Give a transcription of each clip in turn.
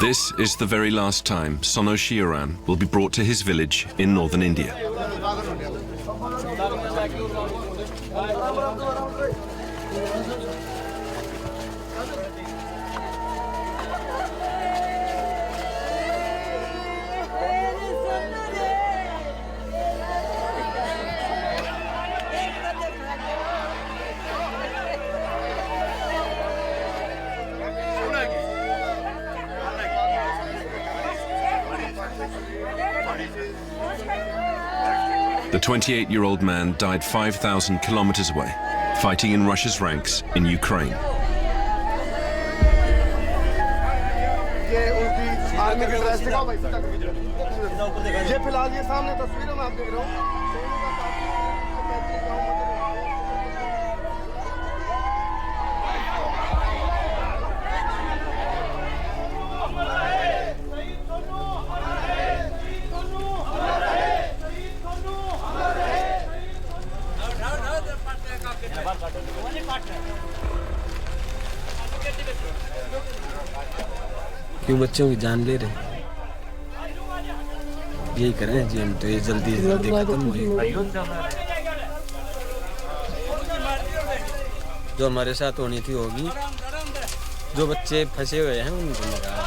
This is the very last time Sonu Shiaran will be brought to his village in northern India. The 28-year-old man died 5,000 kilometers away, fighting in Russia's ranks in Ukraine. क्यों बच्चों की जान ले रहे? यही करें जी हम तो, ये जल्दी जल्दी खत्म हो। जो हमारे साथ होनी थी होगी। जो बच्चे फंसे हुए हैं उनको मरा।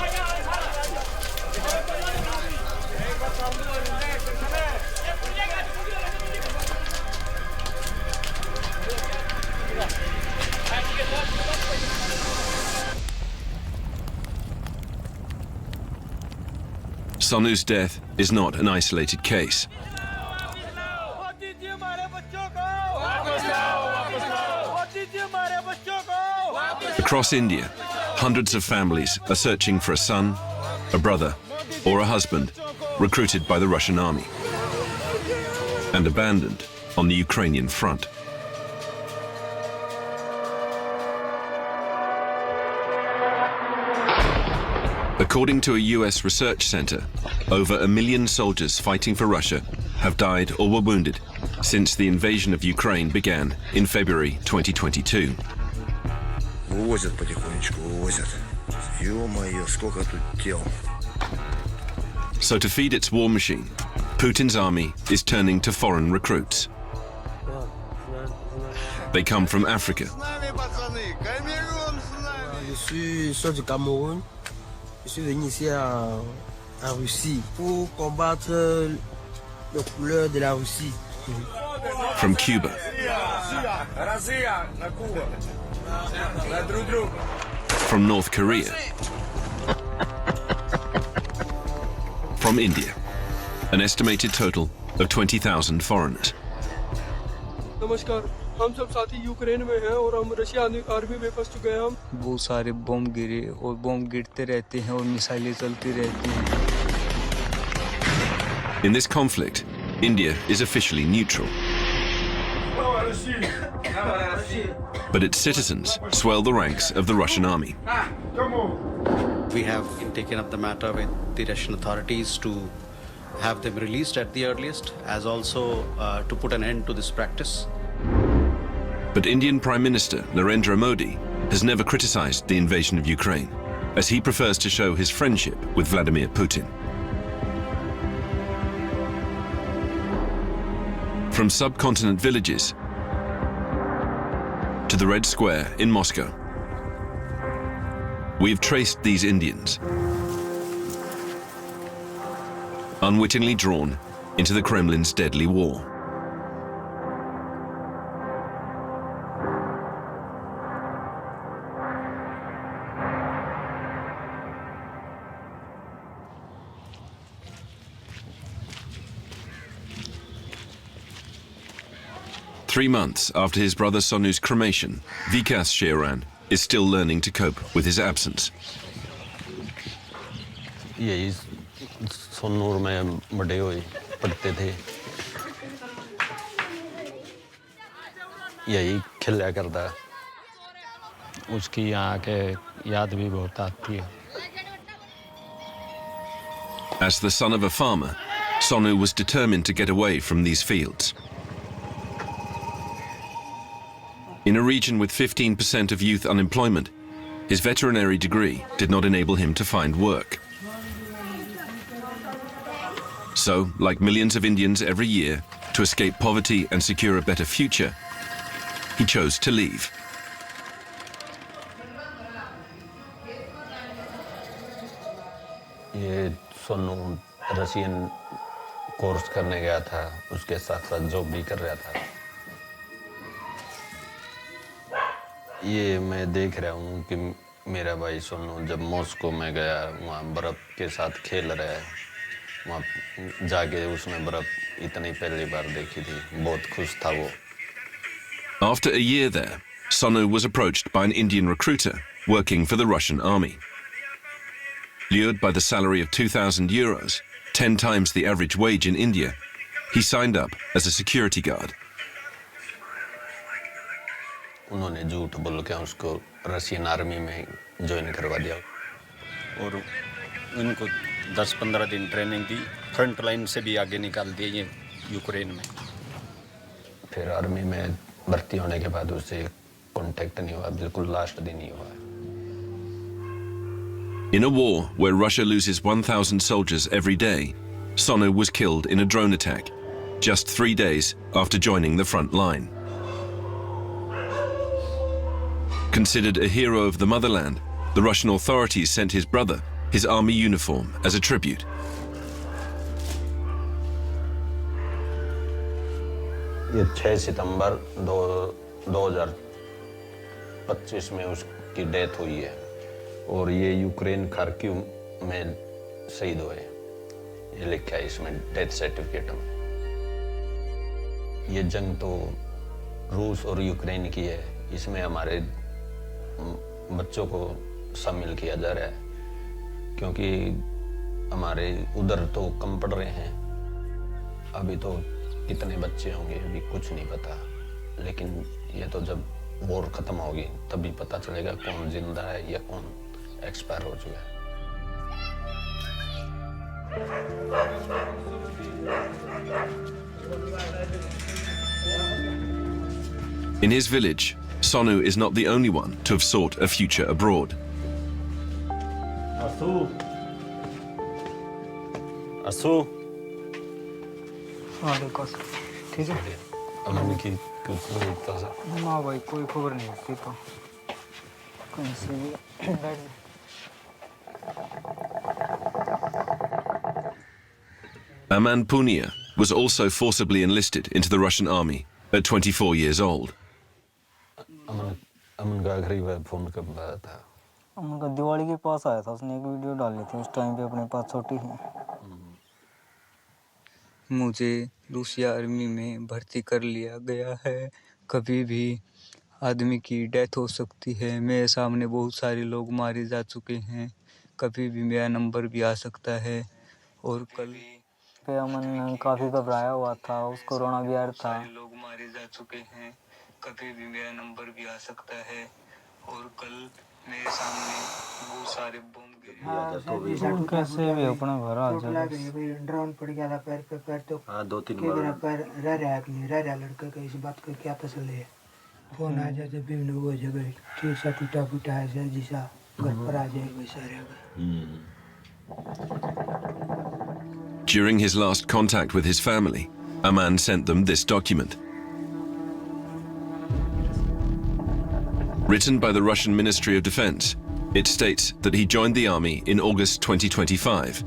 Sonu's death is not an isolated case. Across India, hundreds of families are searching for a son, a brother, or a husband recruited by the Russian army and abandoned on the Ukrainian front. According to a US research center, over 1 million soldiers fighting for Russia have died or were wounded since the invasion of Ukraine began in February 2022. Увозят потихонечку, увозят. Ё-моё, сколько тут тел. So to feed its war machine, Putin's army is turning to foreign recruits. They come from Africa. Je suis sur du Cameroun. Je suis venu ici en Russie pour combattre les couleurs de la Russie. From Cuba. From North Korea. From India. An estimated total of 20,000 foreigners. नमस्कार, हम सब साथी Ukraine में हैं और हम Russia army में फंस चुके हैं। हम बहुत सारे बम गिरे और बम गिरते रहते हैं और मिसाइलें चलती रहती हैं। In this conflict, India is officially neutral. But its citizens swell the ranks of the Russian army. We have taken up the matter with the Russian authorities to have them released at the earliest, as also to put an end to this practice. But Indian Prime Minister Narendra Modi has never criticized the invasion of Ukraine, as he prefers to show his friendship with Vladimir Putin. From subcontinent villages to the Red Square in Moscow, we've traced these Indians, unwittingly drawn into the Kremlin's deadly war. Three months after his brother Sonu's cremation, Vikas Shiaran is still learning to cope with his absence. यही सोनू और मैं बड़े हुए पढ़ते थे, यही खेला करता। उसकी यहाँ के याद भी बहुत आती है। As the son of a farmer, Sonu was determined to get away from these fields. In a region with 15% of youth unemployment, his veterinary degree did not enable him to find work. So, like millions of Indians every year, to escape poverty and secure a better future, he chose to leave. ये Sonu Russian course करने गया था, उसके साथ साथ job भी कर रहा था। ये मैं देख रहा हूँ कि मेरा भाई सोनू जब मॉस्को में गया, वहाँ बर्फ़ के साथ खेल रहा है, वहाँ जाके उसने बर्फ़ इतनी पहली बार देखी थी, बहुत खुश था वो। After a year there, Sonu was approached by an Indian recruiter working for the Russian army. Lured by the salary of €2,000, 10 times the average wage in India, he signed up as a security guard. उन्होंने झूठ बोल के उसको Russian army में join करवा दिया और उनको 10-15 दिन ट्रेनिंग दी, फ्रंट लाइन से भी आगे निकाल दिए ये यूक्रेन में। फिर आर्मी में भर्ती होने के बाद उससे कांटेक्ट नहीं हुआ, बिल्कुल लास्ट दिन ही हुआ। In a war where Russia loses 1,000 soldiers every day, Sonu was killed in a drone attack just 3 days after joining the front line. Considered a hero of the motherland, the Russian authorities sent his brother his army uniform as a tribute. ये 6 सितंबर 2025 में उसकी death हुई है और ये Ukraine Kharkiv में शहीद हुए। ये लिखा है इसमें डेथ सर्टिफिकेट में। ये जंग तो रूस और यूक्रेन की है, इसमें हमारे बच्चों को शामिल किया जा रहा है क्योंकि हमारे उधर तो कम पढ़ रहे हैं। अभी तो कितने बच्चे होंगे अभी कुछ नहीं पता, लेकिन ये तो जब वॉर खत्म होगी तभी पता चलेगा कौन जिंदा है या कौन एक्सपायर हो चुका है। In his village, Sonu is not the only one to have sought a future abroad. असू हाँ देखो ठीक है। अमन की कुछ नहीं था सर। ना भाई कोई खबर नहीं होती तो कहीं से भी बैठ जा। Aman Punia was also forcibly enlisted into the Russian army at 24 years old. अमन का आखिरी बार फोन कब आया था? उनका दिवाली के पास आया था, उसने एक वीडियो डाली थी, उस टाइम पे अपने पास छोटी थी। मुझे रूसी आर्मी में भर्ती कर लिया गया है, कभी भी आदमी की डेथ हो सकती है। मेरे सामने बहुत सारे लोग मारे जा चुके हैं, कभी भी मेरा नंबर भी आ सकता है। और कल पे अमन काफ़ी घबराया हुआ था, उसको कोरोना भी आ रहा था। लोग मारे जा चुके हैं, कभी भी मेरा नंबर भी आ सकता है। और कल मेरे सामने बहुत सारे बम गिरे। कैसे भी अपना घर आ जाए। ड्रोन पड़ गया था पैर पे, पैर तो हाँ 2-3 मेरा बार पैर रह रहा है कि नहीं रह रहा, लड़का का इस बात करके आता चले फोन आ जाए जब भी वो जगह ठीक सा टूटा फूटा है जैसा घर पर आ जाए वैसा रहेगा। During his last contact with his family, Aman sent them this document. Written by the Russian Ministry of Defense, it states that he joined the army in August 2025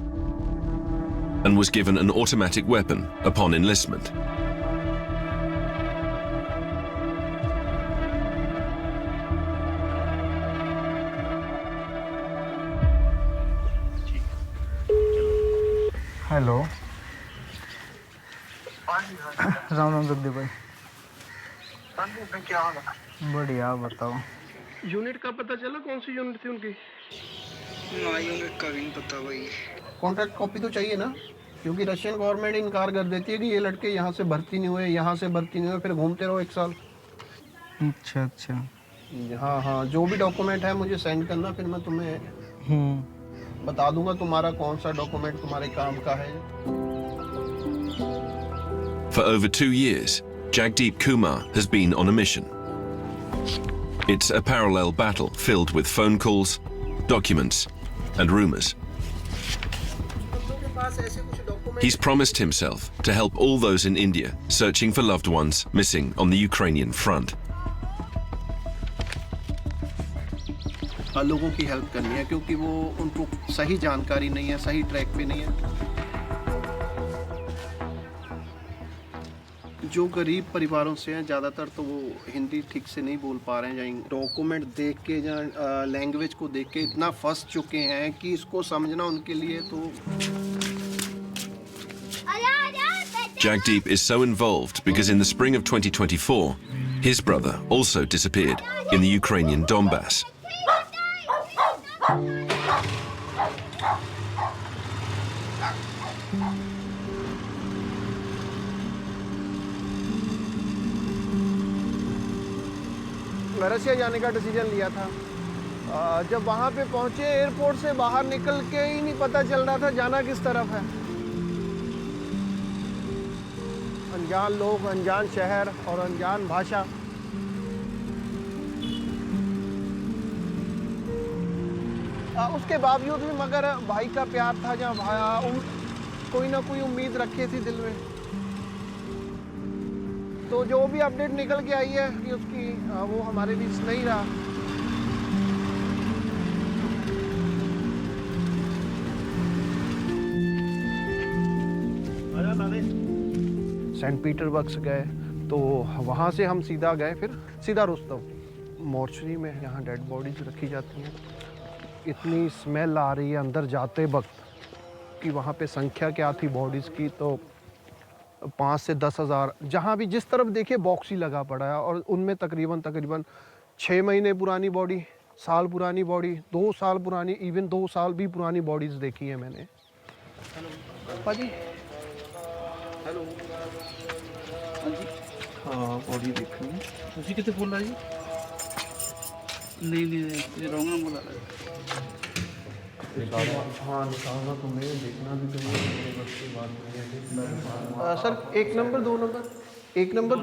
and was given an automatic weapon upon enlistment. Hello Ram Ram Jagdeep भाई। क्या होगा? बढ़िया, बताओ। Unit का पता चला कौन सी unit थी उनकी? ना यूनिट का भी नहीं पता भाई। कॉन्ट्रैक्ट कॉपी तो चाहिए ना, क्योंकि रशियन गवर्नमेंट इनकार कर देती है कि ये लड़के यहाँ से भर्ती नहीं हुए, यहाँ से भर्ती नहीं हुए, फिर घूमते रहो 1 साल। अच्छा अच्छा। हाँ हाँ, जो भी डॉक्यूमेंट है मुझे सेंड करना, फिर मैं तुम्हें बता दूंगा तुम्हारा कौन सा डॉक्यूमेंट तुम्हारे काम का है। For over 2 years, Jagdeep Kumar has been on a mission. It's a parallel battle filled with phone calls, documents, and rumors. के पास ऐसे कुछ document He's promised himself to help all those in India searching for loved ones missing on the Ukrainian front. लोगों की help करनी है क्योंकि वो उनको सही जानकारी नहीं है, सही ट्रैक पे नहीं है। जो गरीब परिवारों से हैं ज़्यादातर तो वो हिंदी ठीक से नहीं बोल पा रहे हैं, या डॉक्यूमेंट देख के या लैंग्वेज को देख के इतना फंस चुके हैं कि इसको समझना उनके लिए तो। Jagdeep is so involved because in the spring of 2024, his brother also disappeared in the Ukrainian Donbass. Russia जाने का डिसीजन लिया था। जब वहाँ पे पहुँचे एयरपोर्ट से बाहर निकल के ही नहीं पता चल रहा था जाना किस तरफ है। अनजान लोग, अनजान शहर और अनजान भाषा। उसके बावजूद भी मगर भाई का प्यार था, जहाँ कोई ना कोई उम्मीद रखी थी दिल में। तो जो भी अपडेट निकल के आई है कि उसकी वो हमारे बीच नहीं रहा। सेंट पीटर्सबर्ग से गए तो वहाँ से हम सीधा गए, फिर सीधा रुस्तम मॉर्चरी में, यहाँ डेड बॉडीज रखी जाती हैं। इतनी स्मेल आ रही है अंदर जाते वक्त कि वहाँ पे संख्या क्या थी बॉडीज़ की, तो 5 से 10 हज़ार, जहाँ भी जिस तरफ देखिए बॉक्स ही लगा पड़ा है। और उनमें तकरीबन 6 महीने पुरानी बॉडी, साल पुरानी बॉडी, 2 साल पुरानी, इवन 2 साल भी पुरानी बॉडीज़ देखी है मैंने। पाजी हेलो, हाँ बॉडी देख रही है। उसी कितने बोल रहा है? नहीं ये रॉन्ग नंबर बोला है। हाँ निकालना तुम्हें, देखना भी तुम्हें बस की बात नहीं है। सर 1 नंबर 2 नंबर 1 नंबर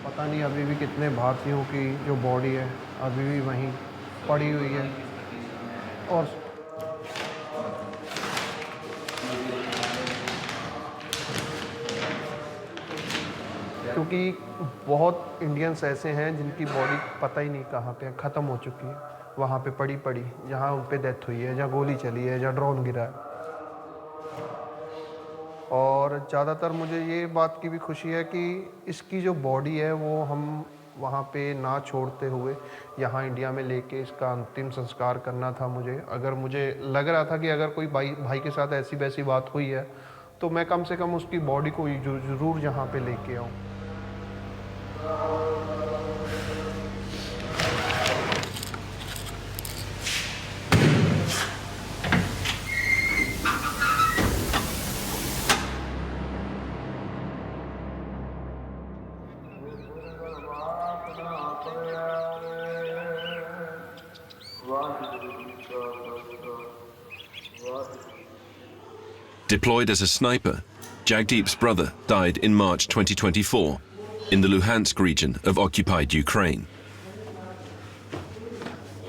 पता नहीं अभी भी कितने भारतीयों की जो बॉडी है अभी भी वहीं पड़ी हुई है। और क्योंकि बहुत इंडियंस ऐसे हैं जिनकी बॉडी पता ही नहीं कहाँ पे ख़त्म हो चुकी है, वहाँ पे पड़ी जहाँ उन पे डेथ हुई है, जहाँ गोली चली है, जहाँ ड्रोन गिरा है। और ज़्यादातर मुझे ये बात की भी खुशी है कि इसकी जो बॉडी है वो हम वहाँ पे ना छोड़ते हुए यहाँ इंडिया में लेके इसका अंतिम संस्कार करना था मुझे। अगर मुझे लग रहा था कि अगर कोई भाई के साथ ऐसी वैसी बात हुई है तो मैं कम से कम उसकी बॉडी को ज़रूर यहाँ पे लेके आऊँ। Deployed as a sniper, Jagdeep's brother died in March 2024 in the Luhansk region of occupied Ukraine.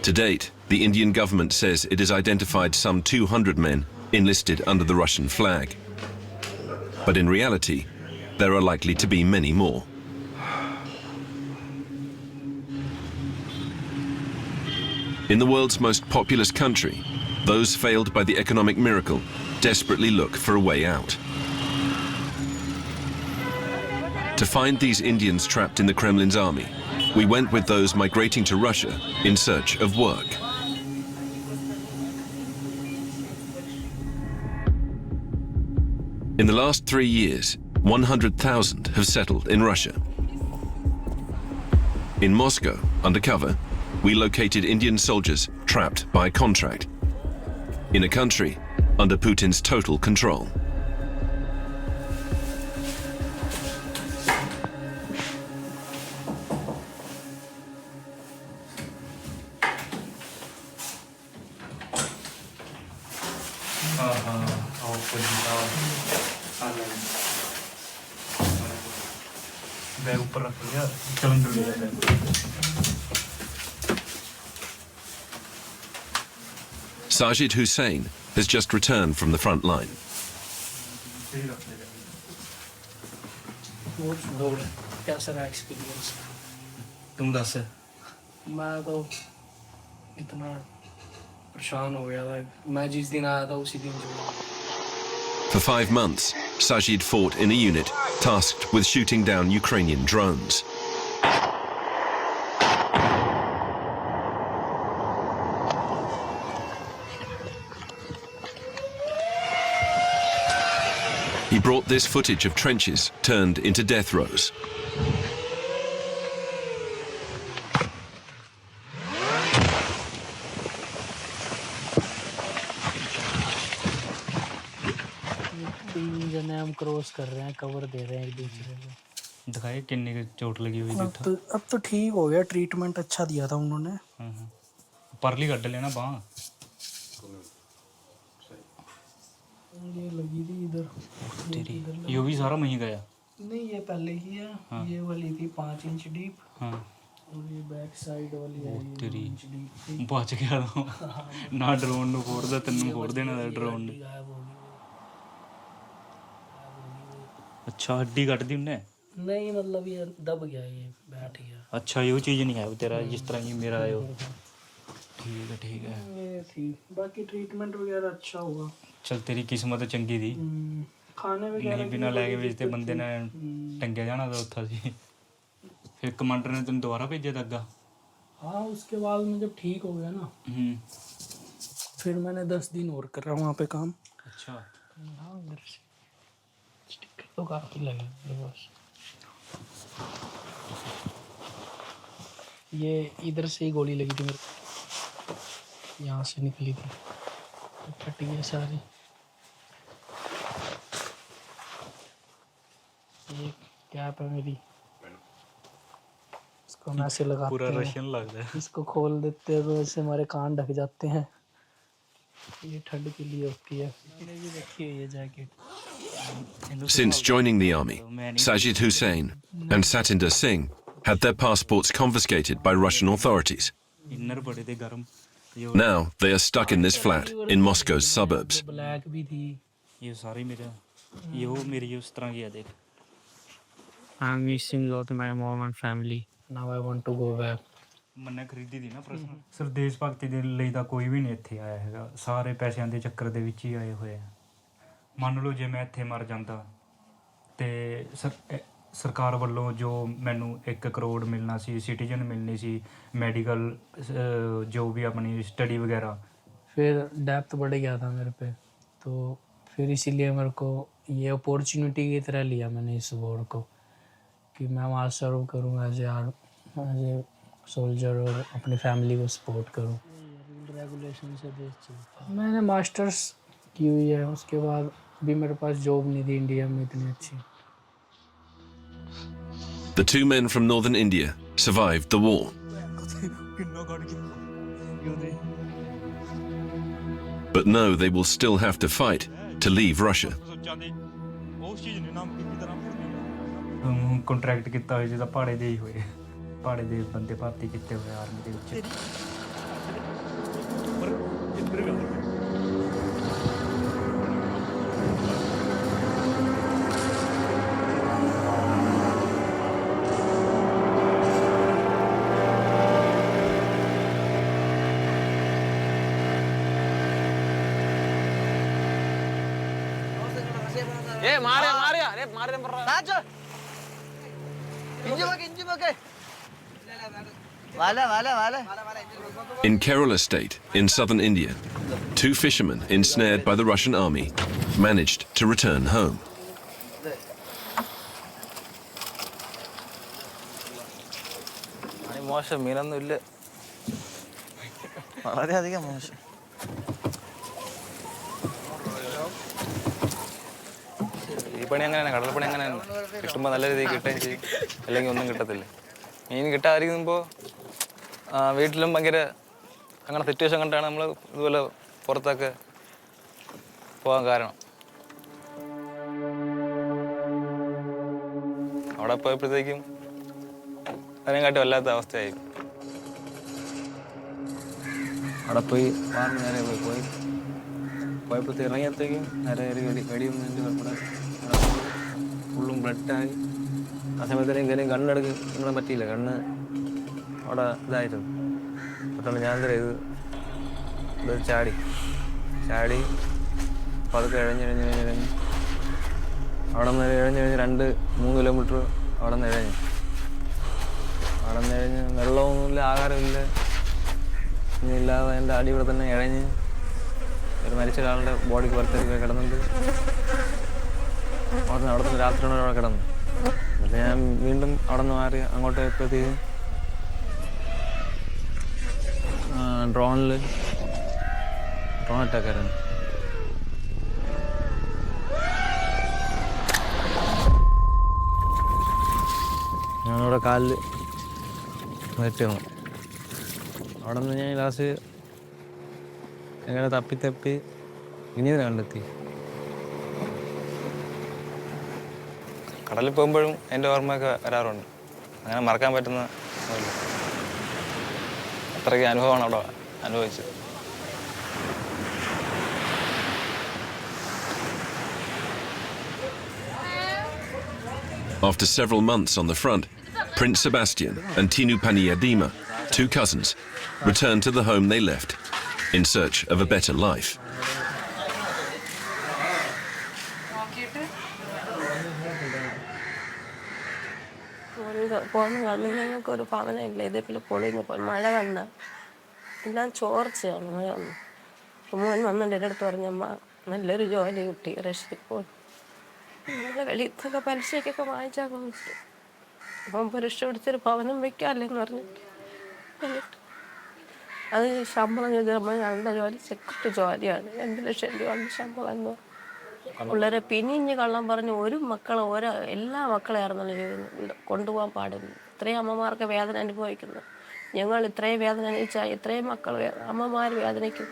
To date, the Indian government says it has identified some 200 men enlisted under the Russian flag. But in reality, there are likely to be many more. In the world's most populous country, those failed by the economic miracle desperately look for a way out. To find these Indians trapped in the Kremlin's army, we went with those migrating to Russia in search of work. In the last 3 years, 100,000 have settled in Russia. In Moscow, undercover, we located Indian soldiers trapped by contract in a country under Putin's total control. Bag ऊपर रख लिया, चलन कर लिया। Sajid Hussain has just returned from the front line. कैसा रहा experience? तुम दस। मैं तो इतना परेशान हो गया था, मैं जिस दिन आया था उसी दिन जो। For 5 months, Sajid fought in a unit tasked with shooting down Ukrainian drones. He brought this footage of trenches turned into death rows. तीन जने हम क्रॉस कर रहे हैं, कवर दे रहे हैं एक दूसरे को। दिखाए किन्नी की चोट लगी हुई थी। अब तो ठीक हो गया, ट्रीटमेंट अच्छा दिया था उन्होंने। परली कट लेना बांह। ये लगी थी इधर। ये भी सारा वहीं गया? नहीं, ये पहले की है। हाँ। ये वाली थी 5 इंच डीप। हाँ। और ये बैक साइड वाली है 2 इंच डीप। बच गया तो ना ड्रोन ਨੂੰ ਫੋੜਦਾ, ਤੈਨੂੰ ਫੋੜ ਦੇਣਾ ਦਾ ड्रोन ਨੇ। अच्छा हड्डी कट दी उन्हें? नहीं, मतलब ये दब गया, ये बैठ गया। अच्छा ये चीज़ नहीं है तेरा जिस तरह ये मेरा है। ठीक है। ये थी, बाकी ट्रीटमेंट वगैरह अच्छा हुआ। चल तेरी किस्मत चंगी थी। खाने वगैरह नहीं बिना लैके भेजते बंदे ने टंगे जाना था उत्था सी। फिर कमांडर ने तेन दोबारा भेजा था अग्गा? हाँ, उसके बाद में जब ठीक हो गया ना, फिर मैंने 10 दिन और कर रहा हूँ वहाँ पे काम। अच्छा। हाँ, इधर से स्टिकर तो काफ़ी लगे बस। ये इधर से ही गोली लगी थी मेरे को, यहाँ से निकली थी, फट गई सारी। ये कैप है मेरी, इसको हम ऐसे लगाते पूरा हैं, रशियन लग रहा है। इसको खोल देते हैं तो इससे हमारे कान ढक जाते हैं। ये ठंड के लिए होती है। मैंने भी रखी हुई है jacket. Since joining the army, Sajid Hussain and Satinder Singh had their passports confiscated by Russian authorities. Now they are stuck in this flat in Moscow's suburbs. Black भी थी। ये सारी मेरे, ये वो मेरी उस तरह की है देख। I'm missing a lot my mom and family. Now I want to go back. मैंने ਖਰੀਦੀ ਦੀ ਨਾ ਪ੍ਰਸ਼ਨ। ਸਿਰ ਦੇਸ਼ ਭਗਤੀ ਦੇ ਲਈ ਤਾਂ ਕੋਈ ਵੀ ਨਹੀਂ ਇੱਥੇ ਆਇਆ ਹੈਗਾ, ਸਾਰੇ ਪੈਸਿਆਂ ਦੇ ਚੱਕਰ ਦੇ ਵਿੱਚ ਹੀ ਆਏ ਹੋਏ ਆ। ਮੰਨ ਲਓ ਜੇ ਮੈਂ ਇੱਥੇ ਮਰ ਜਾਂਦਾ ਤੇ ਸਰਕਾਰ ਵੱਲੋਂ ਜੋ ਮੈਨੂੰ 1 ਕਰੋੜ ਮਿਲਣਾ ਸੀ, ਸਿਟੀਜ਼ਨ ਮਿਲਣੀ ਸੀ, ਮੈਡੀਕਲ जो भी अपनी स्टडी वगैरह। फिर डेप्थ बढ़ गया था मेरे पे, तो फिर इसीलिए मेरे को ये अपॉर्चुनिटी की तरह लिया मैंने इस वॉर को, कि मैं वहाँ सर्व करूँ एज ए सोल्जर और अपनी फैमिली को सपोर्ट करूँ। रेगुलेशन से देश चलता। मैंने मास्टर्स की हुई है, उसके बाद भी मेरे पास जॉब नहीं थी इंडिया में इतनी अच्छी। The 2 men from northern India survived the war. But know they will still have to fight to leave Russia. Contract ਕੀਤਾ ਹੋਇਆ ਜਿਹਦਾ ਪਹਾੜੇ ਦੇ ਹੀ ਹੋਏ, ਪਹਾੜੇ ਦੇ ਬੰਦੇ ਭਰਤੀ ਕੀਤੇ ਹੋਏ ਆਰਮੀ ਦੇ ਵਿੱਚ। In Kerala state, in southern India, 2 fishermen ensnared by the Russian army managed to return home. മോശം മീനൊന്നും ഇല്ല, വളരെയധികം മോശം. ഈ പണി അങ്ങനെയാണ്, കടൽപ്പണി അങ്ങനെയാണ്. കിട്ടുമ്പോൾ നല്ല രീതിയിൽ കിട്ടുകയും ചെയ്യും, അല്ലെങ്കിൽ ഒന്നും കിട്ടത്തില്ല. മീൻ കിട്ടാതിരിക്കുമ്പോൾ വീട്ടിലും ഭയങ്കര അങ്ങനെ സിറ്റുവേഷൻ കണ്ടാണ് നമ്മൾ ഇതുപോലെ പുറത്തൊക്കെ പോകാൻ കാരണം. അവിടെ പോയപ്പോഴത്തേക്കും അതിനെക്കാട്ടി വല്ലാത്ത അവസ്ഥയായി. അവിടെ പോയി വാറിന് നേരെ പോയപ്പോഴത്തെ ഇറങ്ങിയത്തേക്കും നേരെ ഒരു വെടിയൊന്നും എൻ്റെ ഇവിടെ ഫുള്ളും ബ്ലഡായി. ആ സമയത്തേനും കയറി കണ്ണെടുക്കാൻ പറ്റിയില്ല, കണ്ണ് അവിടെ ഇതായിരുന്നു. പെട്ടെന്ന് ഞാൻ എന്താ ഇത് ചാടി പതുക്കെ ഇഴഞ്ഞ് അവിടെ നിന്ന് ഇഴഞ്ഞ് 2-3 കിലോമീറ്റർ അവിടെ നിന്ന് ഇഴഞ്ഞ് വെള്ളമൊന്നുമില്ല, ആഹാരമില്ല, ഇല്ലാതെ എൻ്റെ അടി ഇവിടെ തന്നെ ഇഴഞ്ഞ് ഒരു മരിച്ച ഒരാളുടെ ബോഡിക്ക് പുറത്തേക്ക് കിടന്നിട്ട് അവിടെ നിന്ന് രാത്രിയോടെ അവിടെ കിടന്നു. എന്നിട്ട് ഞാൻ വീണ്ടും അവിടെ നിന്ന് മാറി അങ്ങോട്ട് എപ്പോഴത്തേക്ക് ഡ്രോൺ അറ്റാക്കായിരുന്നു. ഞാനിവിടെ കാലിൽ മരിച്ചു. അവിടെ നിന്ന് ഞാൻ ലാസ്റ്റ് എങ്ങനെ തപ്പി ഇനിയതിനെ കണ്ടെത്തി. കടലിൽ പോകുമ്പോഴും എൻ്റെ ഓർമ്മയൊക്കെ വരാറുണ്ട്. അങ്ങനെ മറക്കാൻ പറ്റുന്ന അത്രയ്ക്ക് അനുഭവമാണ് അവിടെ അനുഭവിച്ചത്. After several months on the front, Prince Sebastian and Tinu Paniadima, 2 cousins, returned to the home they left in search of a better life. ഞങ്ങൾക്കൊരു ഭവനമില്ല, ഇതേപോലെ പൊളിഞ്ഞു പോയി. മഴ വന്ന എല്ലാം ചോർച്ചയാണ്. മഴ വന്നു മോൻ വന്നിട്ട് എൻ്റെ അടുത്ത് പറഞ്ഞമ്മ നല്ലൊരു ജോലി കിട്ടി, റഷ്യയിൽ പോയി നമ്മളെ വെളിത്തൊക്കെ പലിശയ്ക്കൊക്കെ വാങ്ങിച്ചാൽ കൊണ്ടിട്ട് അപ്പം പരീക്ഷ പിടിച്ചൊരു ഭവനം വെക്കാമല്ലെന്ന് പറഞ്ഞിട്ട് അത് ശമ്പളം ചോദിച്ചപ്പോൾ ഞങ്ങളുടെ ജോലി സെക്യൂരിറ്റി ജോലിയാണ്. 2 ലക്ഷം രൂപ ശമ്പളം എന്ന് പിള്ളേരെ പിന്നിഞ്ഞ് കള്ളം പറഞ്ഞ് എല്ലാ മക്കളെയായിരുന്നല്ലോ കൊണ്ടുപോകാൻ പാടില്ല. ഇത്രയും അമ്മമാർക്ക് വേദന അനുഭവിക്കുന്നത്. ഞങ്ങൾ ഇത്രയും വേദന അനുഭവിച്ചാൽ ഇത്രയും അമ്മമാർ വേദനയ്ക്കും.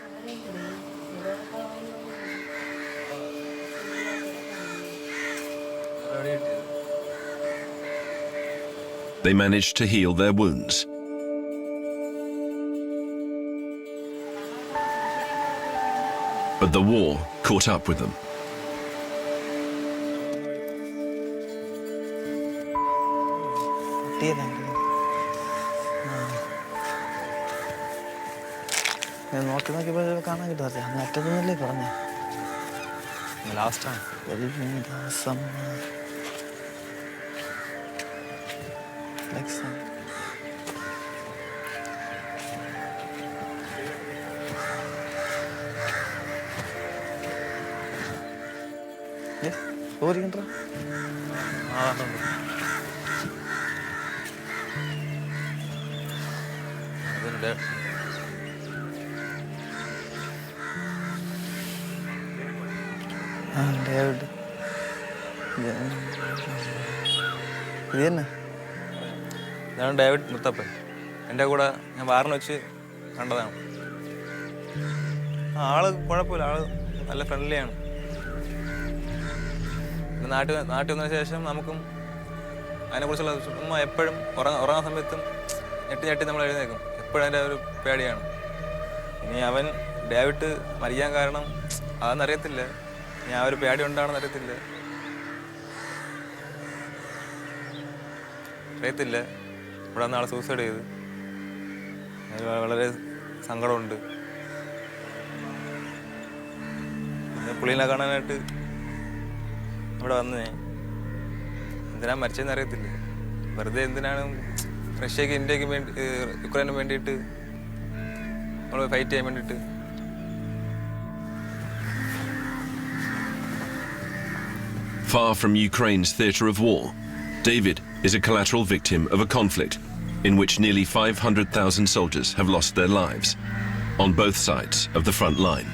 They managed to heal their wounds. But the war caught up with them. ഞാൻ നോക്കിയപ്പോൾ കാണാൻ കിട്ടാറില്ല. മറ്റൊന്നല്ലേ പറഞ്ഞേ ലാസ്റ്റാണ്. ഓരിക്കണ്ട ഡേവിഡ് ഇത് തന്നെ. ഇതാണ് ഡേവിഡ് മുത്തപ്പൻ. എൻ്റെ കൂടെ ഞാൻ വാറിന് വെച്ച് കണ്ടതാണ്. ആള് കുഴപ്പമില്ല, ആള് നല്ല ഫ്രണ്ട്ലിയാണ്. നാട്ടിൽ വന്നതിന് ശേഷം നമുക്കും അതിനെക്കുറിച്ചുള്ള ചുമ്മാ എപ്പോഴും ഉറങ്ങാൻ സമയത്തും ഞെട്ടി നമ്മൾ എഴുന്നേക്കും. എപ്പോഴും അതിൻ്റെ ഒരു പേടിയാണ്. ഇനി അവൻ ഡേവിഡ് മരിക്കാൻ കാരണം അതെന്നറിയത്തില്ല, ഞാൻ ഒരു പേടി ഉണ്ടാണെന്ന് അറിയത്തില്ല. ഇവിടെ നാളെ സൂസൈഡ് ചെയ്ത് വളരെ സങ്കടമുണ്ട്. പിന്നെ പുള്ളിനെ കാണാനായിട്ട് ഇവിടെ വന്ന് എന്തിനാ മരിച്ചതെന്ന് അറിയത്തില്ല. വെറുതെ എന്തിനാണ് റഷ്യക്ക് ഇന്ത്യക്ക് വേണ്ടി യുക്രൈന് വേണ്ടിയിട്ട് നമ്മൾ ഫൈറ്റ് ചെയ്യാൻ വേണ്ടിയിട്ട്. Far from Ukraine's theatre of war, David is a collateral victim of a conflict in which nearly 500,000 soldiers have lost their lives on both sides of the front line.